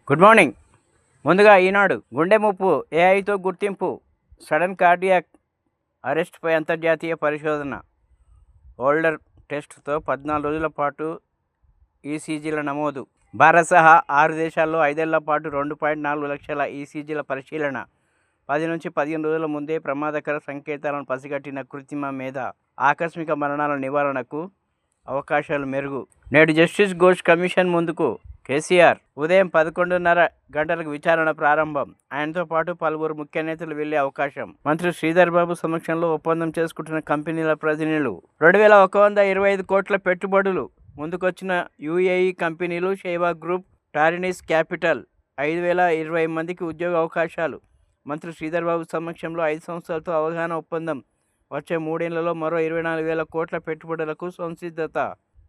Good morning. ముందుగా ఈనాడు గుండె ముప్పు ఏఐతో గుర్తింపు, సడన్ కార్డియాక్ అరెస్ట్పై అంతర్జాతీయ పరిశోధన, హోల్డర్ టెస్ట్తో 14 రోజుల పాటు ఈసీజీల నమోదు. భారత్ సహా 6 దేశాల్లో 5 ఏళ్ల పాటు 2.4 లక్షల ఈసీజీల పరిశీలన. 10 నుంచి 15 రోజుల ముందే ప్రమాదకర సంకేతాలను పసిగట్టిన కృత్రిమ మేధ ఆకస్మిక మరణాల నివారణకు అవకాశాలు మెరుగు. నేడు జస్టిస్ ఘోష్ కమిషన్ ముందుకు కేసీఆర్. ఉదయం 11:30 గంటలకు విచారణ ప్రారంభం. ఆయనతో పాటు పలువురు ముఖ్య నేతలు వెళ్లే అవకాశం. మంత్రి శ్రీధర్ బాబు సమక్షంలో ఒప్పందం చేసుకుంటున్న కంపెనీల ప్రతినిధులు. 2125 కోట్ల పెట్టుబడులు. ముందుకొచ్చిన యూఏఈ కంపెనీలు షైవా గ్రూప్, టారినిస్ క్యాపిటల్. 5020 మందికి ఉద్యోగ అవకాశాలు. మంత్రి శ్రీధర్ బాబు సమక్షంలో 5 సంస్థలతో అవగాహన ఒప్పందం. వచ్చే 3 ఏళ్లలో మరో 24,000 కోట్ల పెట్టుబడులకు సంసిద్ధత.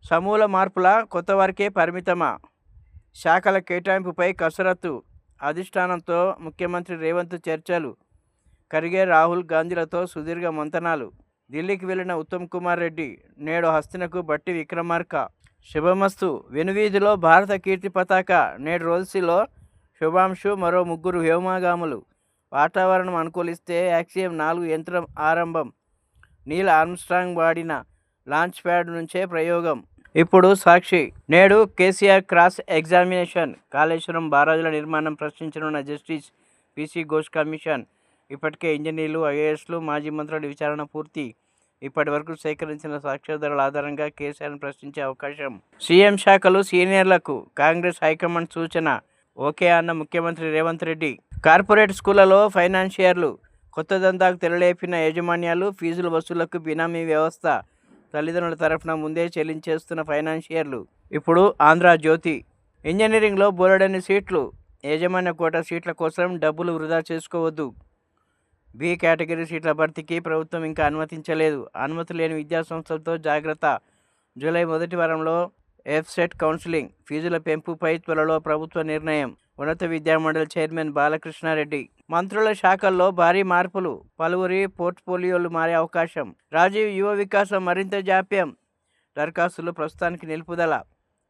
సమూల మార్పుల కొత్త వారికే పరిమితమా? శాఖల కేటాయింపుపై కసరత్తు. అధిష్టానంతో ముఖ్యమంత్రి రేవంత్ చర్చలు. ఖర్గే, రాహుల్ గాంధీలతో సుదీర్ఘ మంతనాలు. ఢిల్లీకి వెళ్లిన ఉత్తమ్ కుమార్ రెడ్డి. నేడు హస్తినకు బట్టి విక్రమార్క. శుభమస్తు. వెనువీధిలో భారత కీర్తి పతాక. నేడు రోల్సీలో శుభాంశు, మరో 3 వ్యోమగాములు. వాతావరణం అనుకూలిస్తే యాక్సియం 4 యంత్రం ఆరంభం. నీల్ ఆర్మ్స్ట్రాంగ్ వాడిన లాంచ్ ప్యాడ్ నుంచే ప్రయోగం. ఇప్పుడు సాక్షి. నేడు కేసీఆర్ క్రాస్ ఎగ్జామినేషన్. కాళేశ్వరం బారాజుల నిర్మాణం ప్రశ్నించనున్న జస్టిస్ పీసీ ఘోష్ కమిషన్. ఇప్పటికే ఇంజనీర్లు, ఐఏఎస్లు, మాజీ మంత్రుల విచారణ పూర్తి. ఇప్పటి వరకు సేకరించిన సాక్ష్యాధారాల ఆధారంగా కేసీఆర్ను ప్రశ్నించే అవకాశం. సీఎం శాఖలు సీనియర్లకు కాంగ్రెస్ హైకమాండ్ సూచన. ఓకే అన్న ముఖ్యమంత్రి రేవంత్ రెడ్డి. కార్పొరేట్ స్కూళ్లలో ఫైనాన్షియర్లు. కొత్త దందాకు తెరలేపిన యాజమాన్యాలు. ఫీజుల వసూళ్లకు బినామీ వ్యవస్థ. తల్లిదండ్రుల తరఫున ముందే చెల్లించేస్తున్న ఫైనాన్షియర్లు. ఇప్పుడు ఆంధ్రజ్యోతి. ఇంజనీరింగ్లో బోలెడన్ని సీట్లు. యాజమాన్య కోటా సీట్ల కోసం డబ్బులు వృధా చేసుకోవద్దు. బి కేటగిరీ సీట్ల భర్తీకి ప్రభుత్వం ఇంకా అనుమతించలేదు. అనుమతి లేని విద్యాసంస్థలతో జాగ్రత్త. జూలై మొదటి వారంలో ఎఫ్సెట్ కౌన్సిలింగ్. ఫీజుల పెంపుపై త్వరలో ప్రభుత్వ నిర్ణయం. ఉన్నత విద్యామండలి చైర్మన్ బాలకృష్ణారెడ్డి. మంత్రుల శాఖల్లో భారీ మార్పులు. పలువురి పోర్ట్ఫోలియోలు మారే అవకాశం. రాజీవ్ యువ వికాసం మరింత జాప్యం. దరఖాస్తులు ప్రస్తుతానికి నిలుపుదల.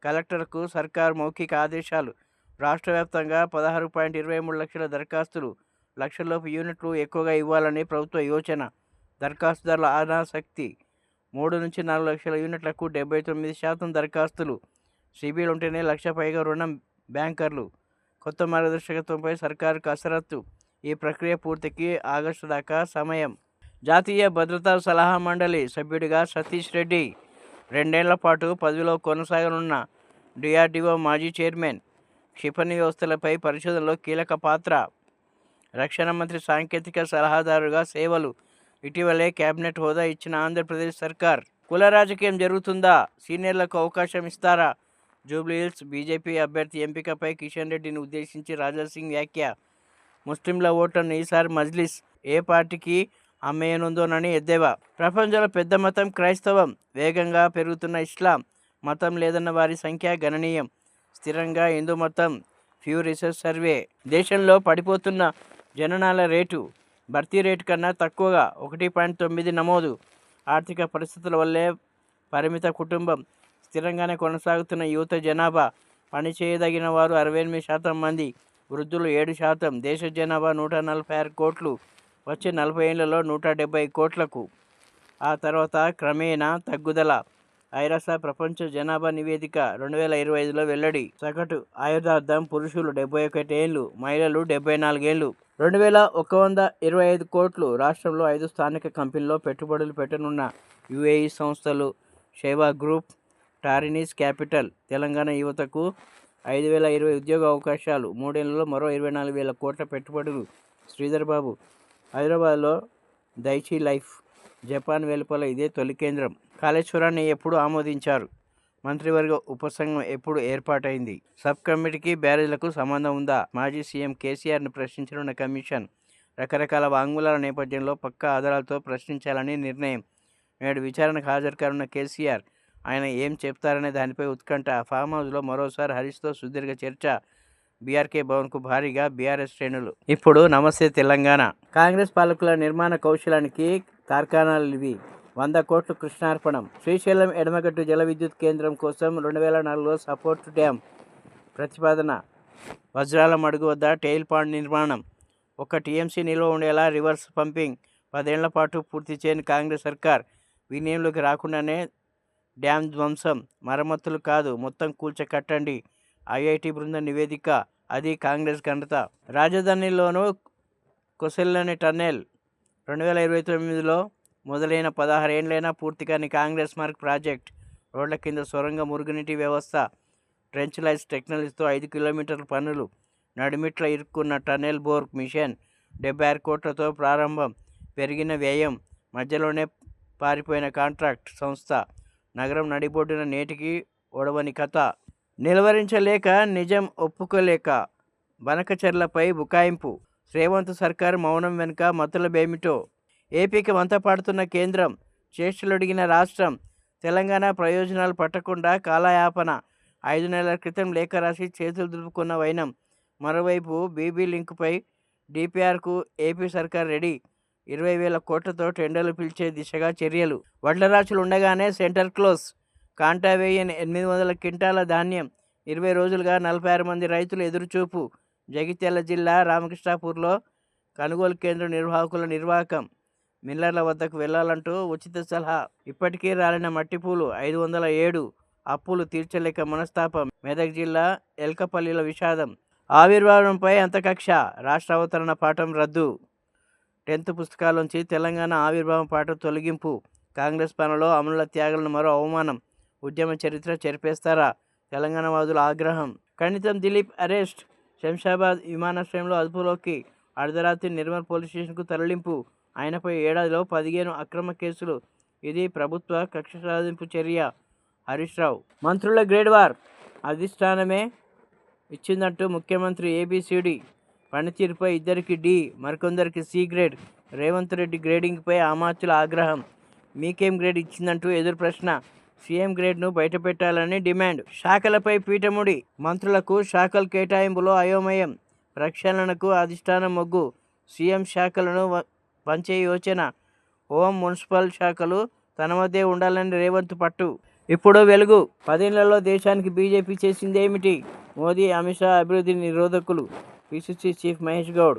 కలెక్టర్కు సర్కారు మౌఖిక ఆదేశాలు. రాష్ట్ర వ్యాప్తంగా 16.23 లక్షల దరఖాస్తులు. లక్షల్లోపు యూనిట్లు ఎక్కువగా ఇవ్వాలని ప్రభుత్వ యోచన. దరఖాస్తుదారుల ఆనాసక్తి. 3 నుంచి 4 లక్షల యూనిట్లకు 79% దరఖాస్తులు. సిబిల్ ఉంటేనే 1,00,000 పైగా రుణం. బ్యాంకర్లు. కొత్త మార్గదర్శకత్వంపై సర్కారు కసరత్తు. ఈ ప్రక్రియ పూర్తికి ఆగస్టు దాకా సమయం. జాతీయ భద్రతా సలహా మండలి సభ్యుడిగా సతీష్ రెడ్డి. 2 ఏళ్ల పాటు పదవిలో కొనసాగనున్న డిఆర్డీఓ మాజీ చైర్మన్. క్షిపణి వ్యవస్థలపై పరిశోధనలో కీలక పాత్ర. రక్షణ మంత్రి సాంకేతిక సలహాదారుగా సేవలు. ఇటీవలే కేబినెట్ హోదా ఇచ్చిన ఆంధ్రప్రదేశ్ సర్కార్. కుల రాజకీయం జరుగుతుందా? సీనియర్లకు అవకాశం ఇస్తారా? జూబ్లీహిల్స్ బీజేపీ అభ్యర్థి ఎంపికపై కిషన్ రెడ్డిని ఉద్దేశించి రాజాసింగ్ వ్యాఖ్య. ముస్లింల ఓట్లను ఈసారి మజ్లిస్ ఏ పార్టీకి అమ్మేయనుందోనని ఎద్దేవా. ప్రపంచంలో పెద్ద మతం క్రైస్తవం. వేగంగా పెరుగుతున్న ఇస్లాం మతం లేదన్న వారి సంఖ్య గణనీయం. స్థిరంగా హిందూ మతం. Few research survey. దేశంలో పడిపోతున్న జననాల రేటు. భర్తీ రేటు కన్నా తక్కువగా 1.9 నమోదు. ఆర్థిక పరిస్థితుల వల్లే పరిమిత కుటుంబం. స్థిరంగానే కొనసాగుతున్న యువత జనాభా. పనిచేయదగిన వారు 68% మంది. వృద్ధులు 7%. దేశ జనాభా 146 కోట్లు. వచ్చే 40 ఏళ్లలో 170 కోట్లకు. ఆ తర్వాత క్రమేణా తగ్గుదల. ఐరాస ప్రపంచ జనాభా నివేదిక 2025లో వెల్లడి. సగటు ఆయుర్దార్థం పురుషులు 71 ఏళ్లు, మహిళలు 74 ఏళ్లు. 2125 కోట్లు. రాష్ట్రంలో 5 స్థానిక కంపెనీల్లో పెట్టుబడులు పెట్టనున్న యూఏఈ సంస్థలు. షైవా గ్రూప్, టారినిస్ క్యాపిటల్. తెలంగాణ యువతకు 5020 ఉద్యోగ అవకాశాలు. 3 ఏళ్లలో మరో 24,000 కోట్ల పెట్టుబడులు. శ్రీధర్ బాబు. హైదరాబాద్లో దైచీ లైఫ్. జపాన్ వెలుపల ఇదే తొలి కేంద్రం. కాళేశ్వరాన్ని ఎప్పుడు ఆమోదించారు? మంత్రివర్గ ఉపసంఘం ఎప్పుడు ఏర్పాటైంది? సబ్ కమిటీకి బ్యారేజ్లకు సంబంధం ఉందా? మాజీ సీఎం కేసీఆర్ను ప్రశ్నించనున్న కమిషన్. రకరకాల వాంగ్మూలాల నేపథ్యంలో పక్కా ఆధారాలతో ప్రశ్నించాలని నిర్ణయం. నేడు విచారణకు హాజరు కానున్న కేసీఆర్. ఆయన ఏం చెప్తారనే దానిపై ఉత్కంఠ. ఫామ్ హౌస్లో మరోసారి హరీష్తో సుదీర్ఘ చర్చ. బీఆర్కే భవన్కు భారీగా బీఆర్ఎస్ శ్రేణులు. ఇప్పుడు నమస్తే తెలంగాణ. కాంగ్రెస్ పాలకుల నిర్మాణ కౌశలానికి తార్కాణాలివి. 100 కోట్లు కృష్ణార్పణం. శ్రీశైలం ఎడమగట్టు జల విద్యుత్ కేంద్రం కోసం 2004లో సపోర్ట్ డ్యాం ప్రతిపాదన. వజ్రాల మడుగు వద్ద టెయిల్ పాండ్ నిర్మాణం 1 టీఎంసీ నిల్వ ఉండేలా రివర్స్ పంపింగ్ 10 ఏళ్ల పాటు పూర్తి చేయని కాంగ్రెస్ సర్కార్ వినియోగంలోకి రాకుండానే డ్యామ్ ధ్వంసం. మరమ్మతులు కాదు, మొత్తం కూల్చకట్టండి. ఐఐటి బృందం నివేదిక. అది కాంగ్రెస్ ఘనత. రాజధానిలోనూ కొసెల్లని టన్నెల్ 2029లో మొదలైన 16 ఏళ్లైనా పూర్తి కాని కాంగ్రెస్ మార్క్ ప్రాజెక్ట్. రోడ్ల కింద సొరంగ మురుగునీటి వ్యవస్థ, ట్రెంచ్ లైన్స్ టెక్నాలజీతో 5 కిలోమీటర్ల పనులు. నడిమిట్ల ఇరుక్కున్న టన్నెల్ బోర్ మిషన్ 76 కోట్లతో ప్రారంభం. పెరిగిన వ్యయం, మధ్యలోనే పారిపోయిన కాంట్రాక్ట్ సంస్థ. నగరం నడిబొడ్డున నేటికి ఒడవని కథ. నిలువరించలేక, నిజం ఒప్పుకోలేక బనకచెర్లపై బుకాయింపు. రేవంత్ సర్కారు మౌనం వెనుక మతలబేమిటో. ఏపీకి వంత పాడుతున్న కేంద్రం, చేష్టలొడిగిన రాష్ట్రం. తెలంగాణ ప్రయోజనాలు పట్టకుండా కాలయాపన. 5 నెలల క్రితం లేఖ రాసి చేతులు దులుపుకున్న వైనం. మరోవైపు బీబీ లింకుపై డీపీఆర్కు ఏపీ సర్కార్ రెడీ. 20,000 కోట్లతో టెండర్లు పిలిచే దిశగా చర్యలు. వడ్లరాశులు ఉండగానే సెంటర్ క్లోజ్. కాంటా వేయని 800 క్వింటాల ధాన్యం. 20 రోజులుగా 46 మంది రైతులు ఎదురుచూపు. జగిత్యాల జిల్లా రామకృష్ణాపూర్లో కొనుగోలు కేంద్రం నిర్వాహకుల నిర్వాకం. మిల్లర్ల వద్దకు వెళ్లాలంటూ ఉచిత సలహా. ఇప్పటికీ రాలిన మట్టిపూలు 507. అప్పులు తీర్చలేక మనస్తాపం. మెదక్ జిల్లా ఎల్కపల్లిలో విషాదం. ఆవిర్భావంపై అంతకక్ష. రాష్ట్ర అవతరణ పాఠం రద్దు. 10th పుస్తకాల్లోంచి తెలంగాణ ఆవిర్భావం పాఠం తొలగింపు. కాంగ్రెస్ పాలనలో అమరుల త్యాగాలను మరో అవమానం. ఉద్యమ చరిత్ర చెరిపేస్తారా? తెలంగాణ వాదుల ఆగ్రహం. కణితం దిలీప్ అరెస్ట్. శంషాబాద్ విమానాశ్రయంలో అదుపులోకి. అర్ధరాత్రి నిర్మల్ పోలీస్ స్టేషన్కు తరలింపు. ఆయనపై ఏడాదిలో 15 అక్రమ కేసులు. ఇది ప్రభుత్వ కక్ష సాధింపు చర్య. హరీష్ రావు. మంత్రుల గ్రేడ్ వార్. అధిష్టానమే ఇచ్చిందంటూ ముఖ్యమంత్రి ఏబీసీడీ. పనితీరుపై ఇద్దరికి డి, మరికొందరికి సి గ్రేడ్. రేవంత్ రెడ్డి గ్రేడింగ్పై అమాత్యుల ఆగ్రహం. మీకేం గ్రేడ్ ఇచ్చిందంటూ ఎదురు ప్రశ్న. సీఎం గ్రేడ్ను బయటపెట్టాలని డిమాండ్. శాఖలపై పీఠముడి. మంత్రులకు శాఖల కేటాయింపులో అయోమయం. ప్రక్షాళనకు అధిష్టానం మొగ్గు. సీఎం శాఖలను పంచే యోచన. హోం, మున్సిపల్ శాఖలు తన వద్దే ఉండాలని రేవంత్ పట్టు. ఇప్పుడు వెలుగు. 10 ఏళ్లలో దేశానికి బీజేపీ చేసిందేమిటి? మోదీ, అమిత్ షా అభివృద్ధి నిరోధకులు. PCC chief Mahesh Goud.